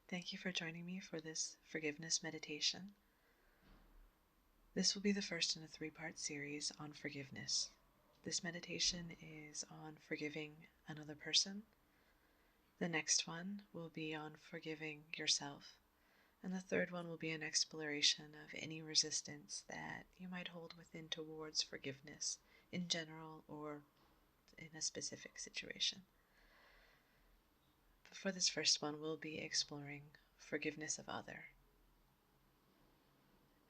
Thank you for joining me for this forgiveness meditation. This will be the first in a three-part series on forgiveness. This meditation is on forgiving another person. The next one will be on forgiving yourself. And the third one will be an exploration of any resistance that you might hold within towards forgiveness in general or in a specific situation. But for this first one, we'll be exploring forgiveness of other.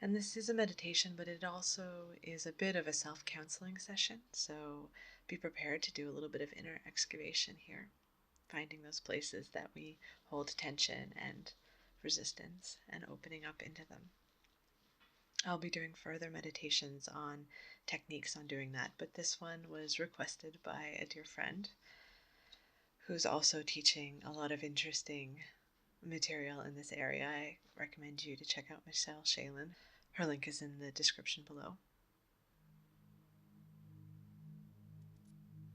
And this is a meditation, but it also is a bit of a self-counseling session, so be prepared to do a little bit of inner excavation here, finding those places that we hold tension and resistance and opening up into them. I'll be doing further meditations on techniques on doing that, but this one was requested by a dear friend who's also teaching a lot of interesting material in this area. I recommend you to check out Michelle Shalin. Her link is in the description below.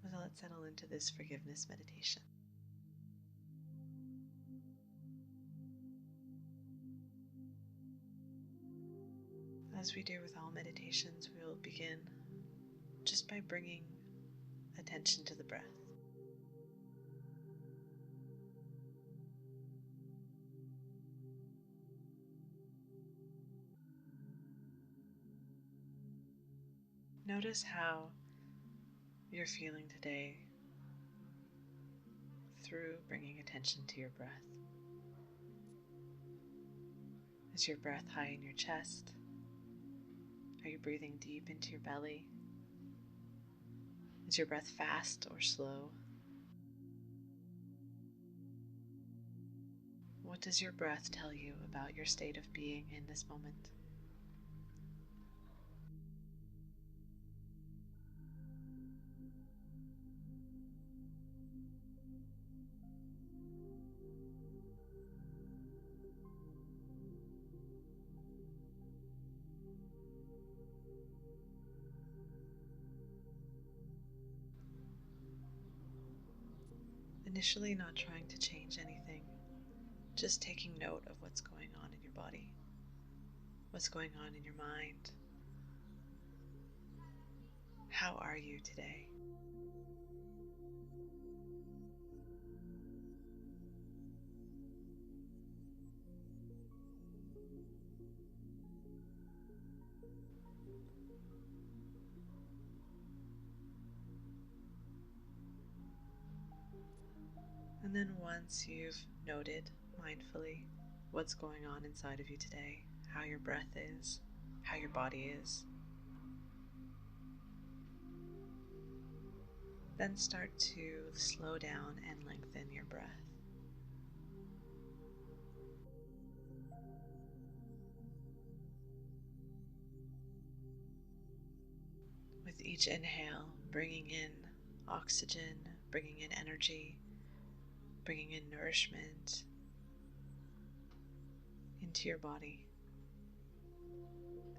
So let's settle into this forgiveness meditation. As we do with all meditations, we will begin just by bringing attention to the breath. Notice how you're feeling today through bringing attention to your breath. Is your breath high in your chest? Are you breathing deep into your belly? Is your breath fast or slow? What does your breath tell you about your state of being in this moment? Initially not trying to change anything, just taking note of what's going on in your body, what's going on in your mind. How are you today? And then once you've noted mindfully what's going on inside of you today, how your breath is, how your body is, then start to slow down and lengthen your breath. With each inhale, bringing in oxygen, bringing in energy, bringing in nourishment into your body.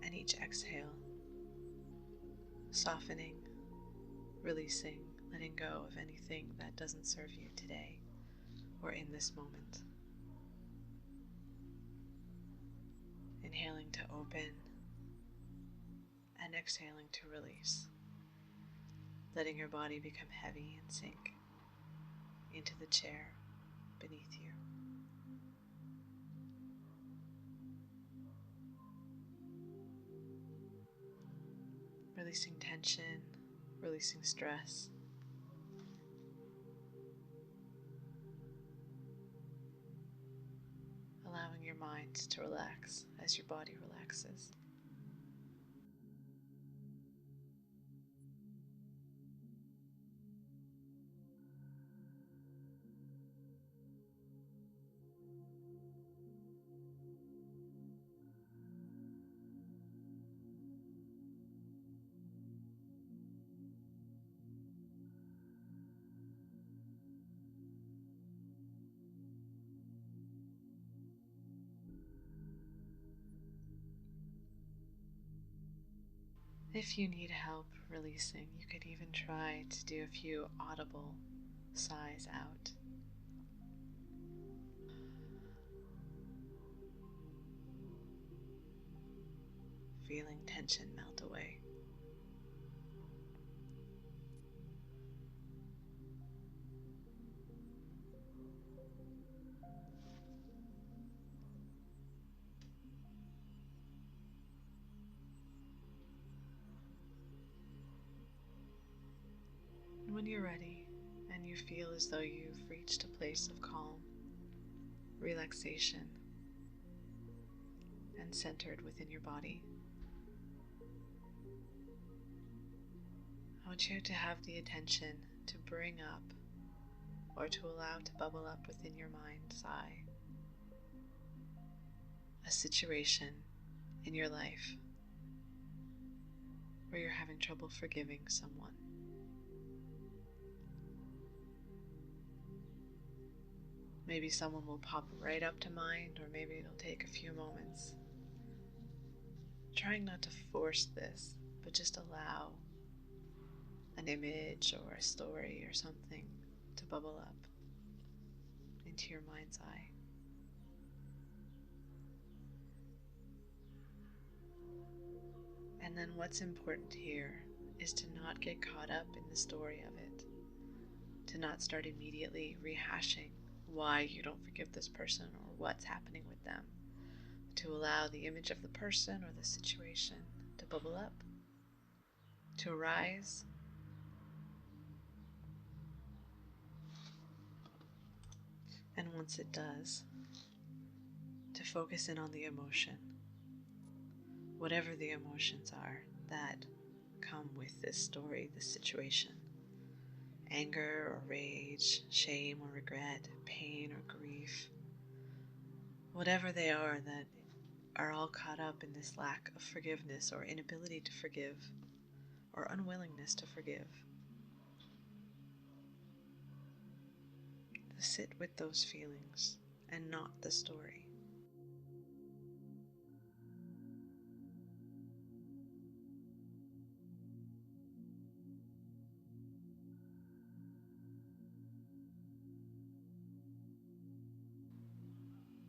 And each exhale, softening, releasing, letting go of anything that doesn't serve you today or in this moment. Inhaling to open and exhaling to release, letting your body become heavy and sink into the chair beneath you. Releasing tension, releasing stress. Allowing your mind to relax as your body relaxes. If you need help releasing, you could even try to do a few audible sighs out. feeling tension melt away. And when you're ready and you feel as though you've reached a place of calm, relaxation, and centered within your body, I want you to have the attention to bring up or to allow to bubble up within your mind's eye a situation in your life where you're having trouble forgiving someone. Maybe someone will pop right up to mind, or maybe it'll take a few moments. Trying not to force this, but just allow an image or a story or something to bubble up into your mind's eye. And then what's important here is to not get caught up in the story of it, to not start immediately rehashing why you don't forgive this person or what's happening with them, to allow the image of the person or the situation to bubble up, to arise, and once it does, to focus in on the emotion, whatever the emotions are that come with this story, this situation. Anger or rage, shame or regret, pain or grief, whatever they are that are all caught up in this lack of forgiveness or inability to forgive or unwillingness to forgive. To sit with those feelings and not the story.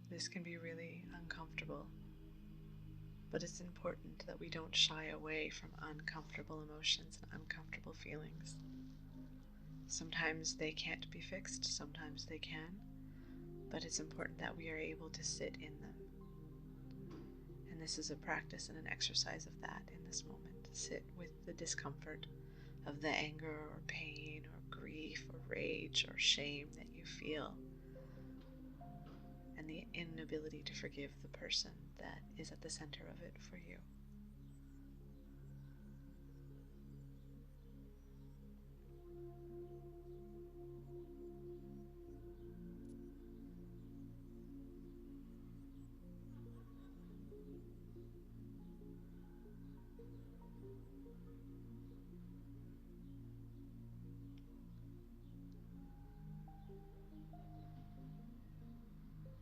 This can be really uncomfortable, but it's important that we don't shy away from uncomfortable emotions and uncomfortable feelings. Sometimes they can't be fixed, sometimes they can, but it's important that we are able to sit in them. And this is a practice and an exercise of that in this moment. Sit with the discomfort of the anger or pain or grief or rage or shame that you feel, and the inability to forgive the person that is at the center of it for you.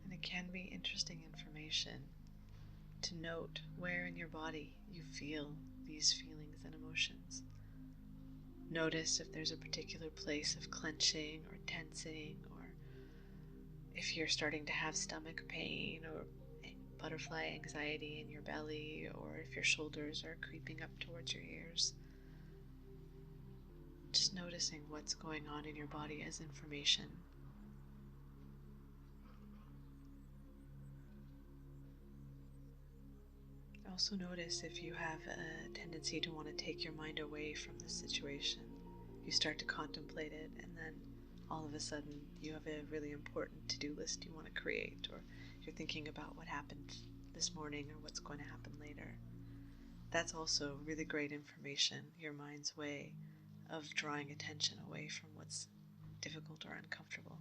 And it can be interesting information to note where in your body you feel these feelings and emotions. Notice if there's a particular place of clenching or tensing, or if you're starting to have stomach pain or butterfly anxiety in your belly, or if your shoulders are creeping up towards your ears. Just noticing what's going on in your body as information. Also notice if you have a tendency to want to take your mind away from the situation. You start to contemplate it, and then all of a sudden you have a really important to-do list you want to create, or you're thinking about what happened this morning or what's going to happen later. That's also really great information, your mind's way of drawing attention away from what's difficult or uncomfortable.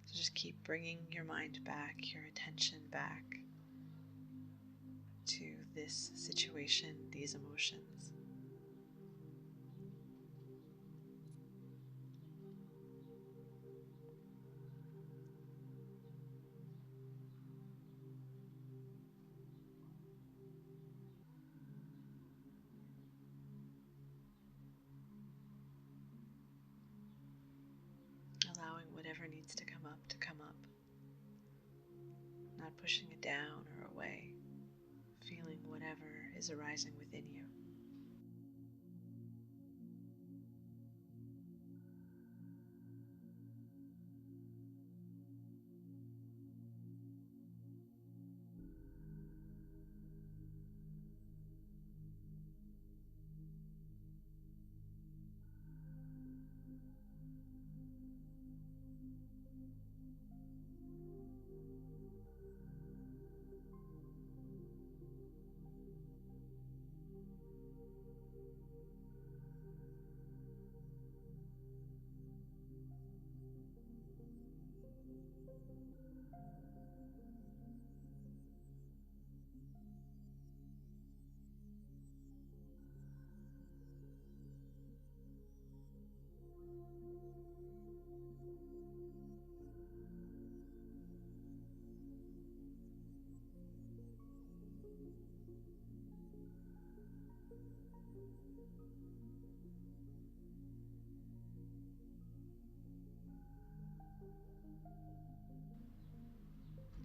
So just keep bringing your mind back, your attention back to this situation, these emotions. Allowing whatever needs to come up, not pushing it down or away. feeling whatever is arising within you.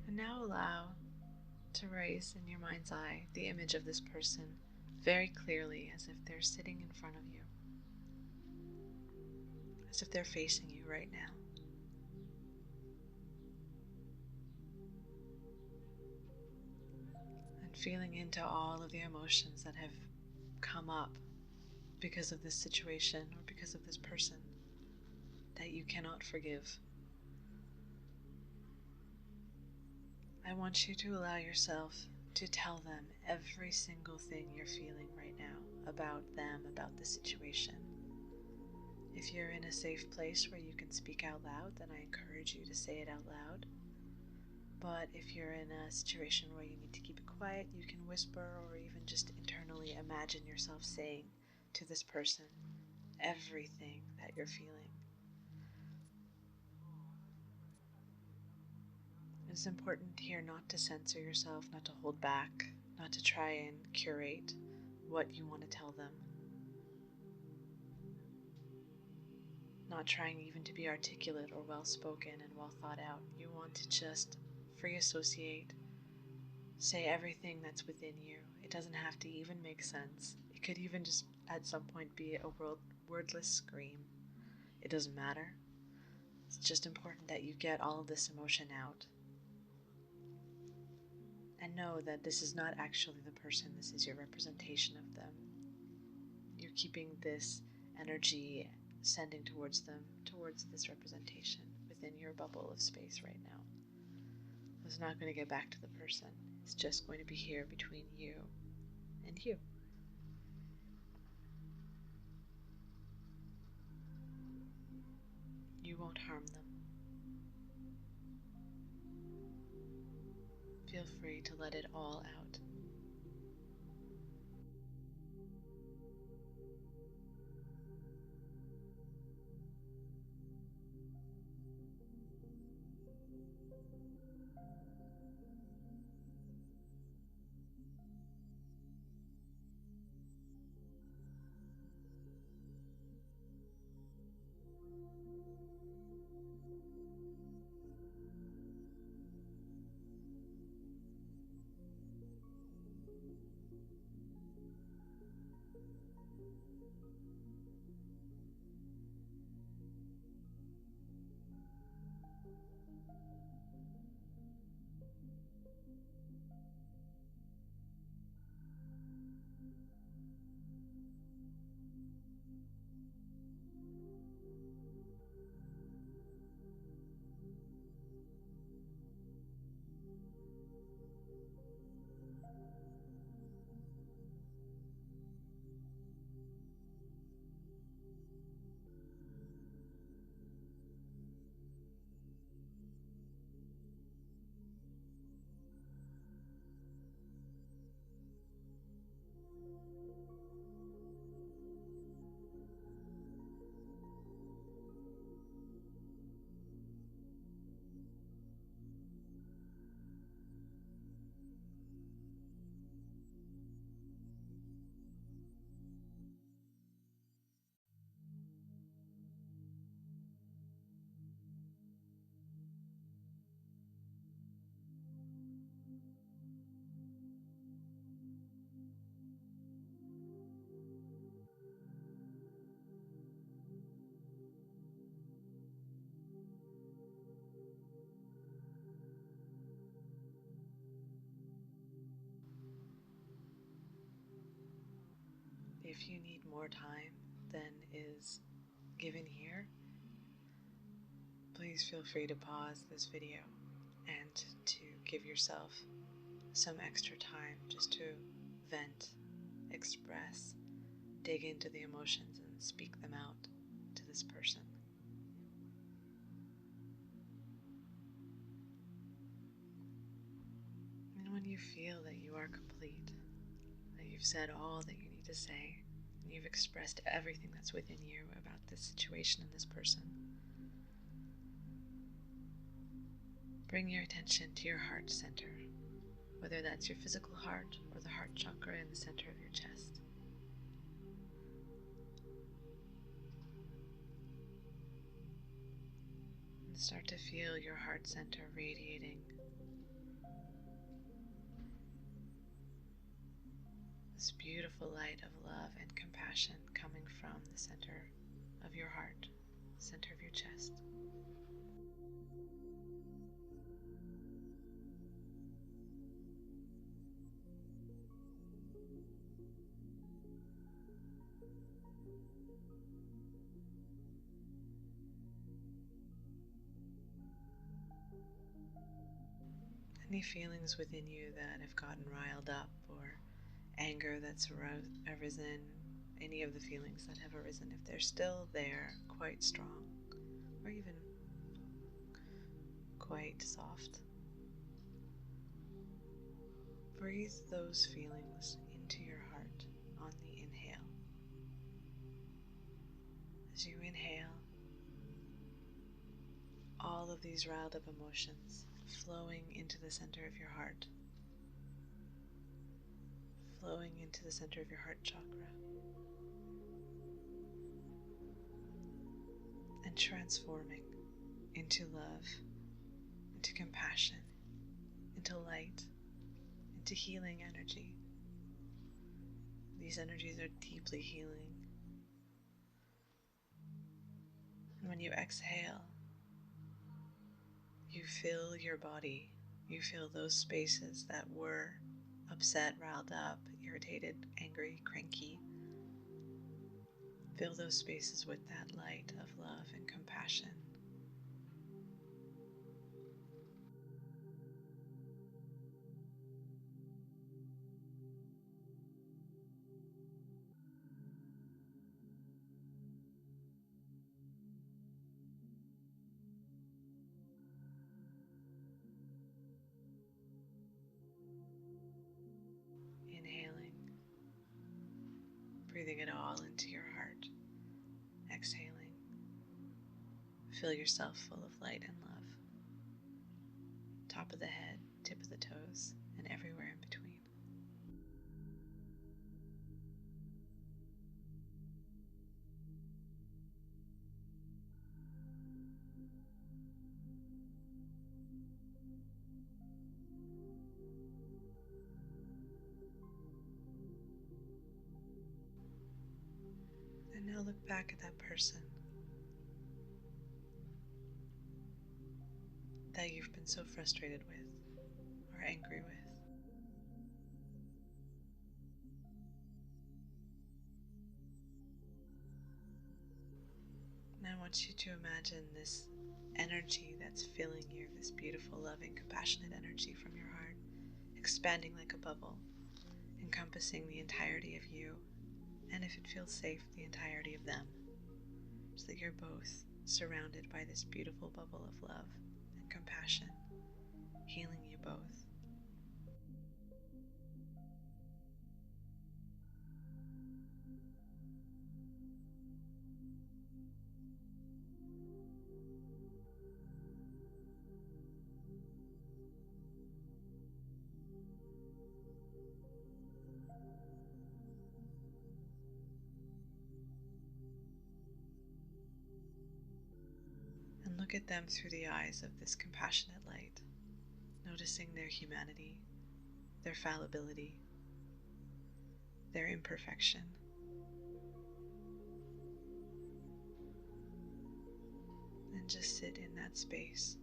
And now allow to raise in your mind's eye the image of this person very clearly, as if they're sitting in front of you, as if they're facing you right now. And feeling into all of the emotions that have come up because of this situation or because of this person that you cannot forgive. I want you to allow yourself to tell them every single thing you're feeling right now about them, about the situation. If you're in a safe place where you can speak out loud, then I encourage you to say it out loud. But if you're in a situation where you need to keep it quiet, you can whisper or even just internally imagine yourself saying to this person everything that you're feeling. It's important here not to censor yourself, not to hold back, not to try and curate what you want to tell them. Not trying even to be articulate or well-spoken and well thought out. You want to just free associate, say everything that's within you. It doesn't have to even make sense. It could even just at some point be a wordless scream. It doesn't matter. It's just important that you get all of this emotion out. And know that this is not actually the person, this is your representation of them. You're keeping this energy sending towards them, towards this representation within your bubble of space right now. It's not going to get back to the person. It's just going to be here between you and you. You won't harm them. Feel free to let it all out. if you need more time than is given here, please feel free to pause this video and to give yourself some extra time just to vent, express, dig into the emotions and speak them out to this person. And when you feel that you are complete, that you've said all that you need to say, and you've expressed everything that's within you about this situation and this person, bring your attention to your heart center, whether that's your physical heart or the heart chakra in the center of your chest. And start to feel your heart center radiating this beautiful light of love and compassion coming from the center of your heart, center of your chest. Any feelings within you that have gotten riled up, or anger that's arisen, any of the feelings that have arisen, if they're still there, quite strong, or even quite soft, breathe those feelings into your heart on the inhale. As you inhale, all of these riled up emotions flowing into the center of your heart, flowing into the center of your heart chakra, and transforming into love, into compassion, into light, into healing energy. These energies are deeply healing. And when you exhale, you fill your body. You fill those spaces that were upset, riled up, irritated, angry, cranky. Fill those spaces with that light of love and compassion. Inhaling, breathing it all into your heart. Exhaling, fill yourself full of light and love. Top of the head, tip of the toes, and everywhere in between. And now look back at that person that you've been so frustrated with or angry with. And I want you to imagine this energy that's filling you, this beautiful, loving, compassionate energy from your heart, expanding like a bubble, encompassing the entirety of you, and if it feels safe, the entirety of them, so that you're both surrounded by this beautiful bubble of love and compassion, healing you both. And look at them through the eyes of this compassionate light, noticing their humanity, their fallibility, their imperfection. And just sit in that space.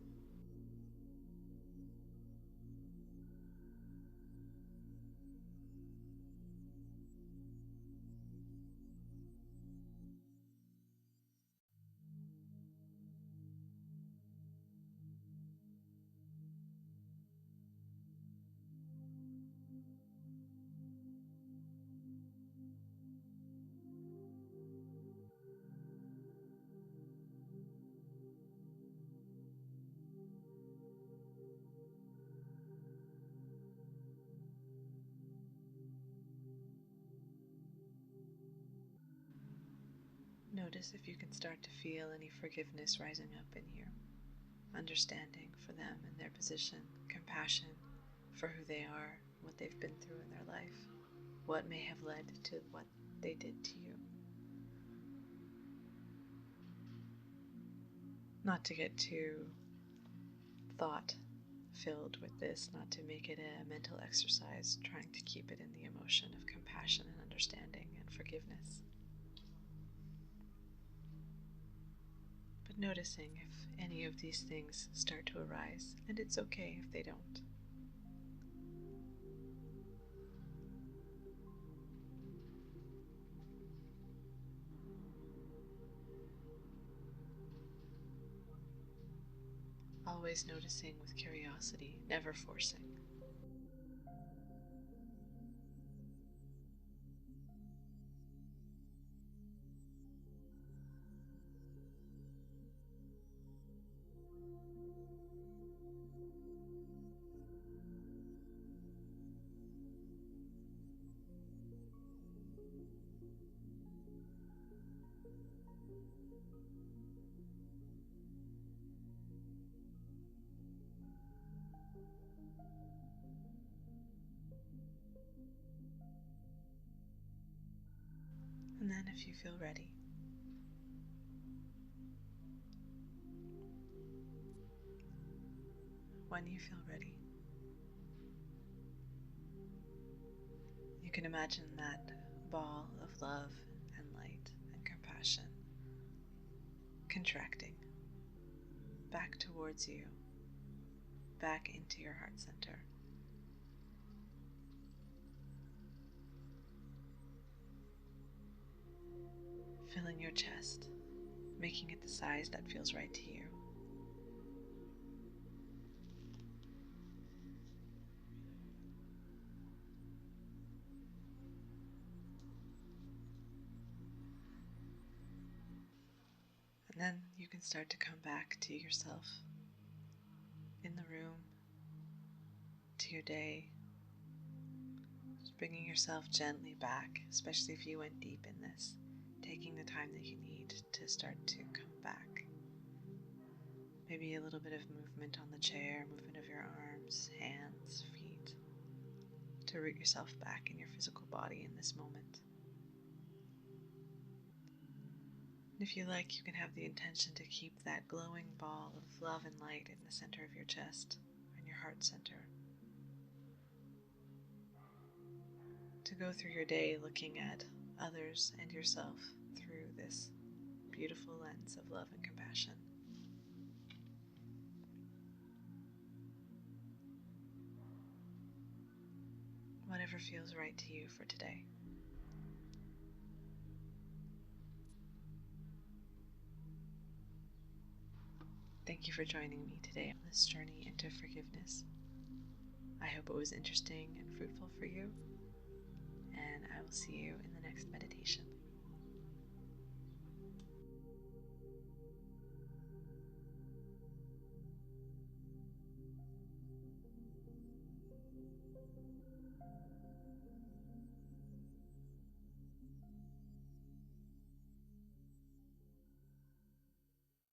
Notice if you can start to feel any forgiveness rising up in you, understanding for them and their position, compassion for who they are, what they've been through in their life, what may have led to what they did to you. Not to get too thought filled with this, not to make it a mental exercise, trying to keep it in the emotion of compassion and understanding and forgiveness. But noticing if any of these things start to arise, and it's okay if they don't. Always noticing with curiosity, never forcing. And then if you feel ready, when you feel ready, you can imagine that ball of love and light and compassion contracting back towards you, back into your heart center. Filling your chest, making it the size that feels right to you. And then you can start to come back to yourself in the room, to your day, just bringing yourself gently back, especially if you went deep in this, taking the time that you need to start to come back. Maybe a little bit of movement on the chair, movement of your arms, hands, feet, to root yourself back in your physical body in this moment. And if you like, you can have the intention to keep that glowing ball of love and light in the center of your chest, in your heart center. To go through your day looking at others and yourself through this beautiful lens of love and compassion. Whatever feels right to you for today. Thank you for joining me today on this journey into forgiveness. I hope it was interesting and fruitful for you, and I will see you in the next meditation.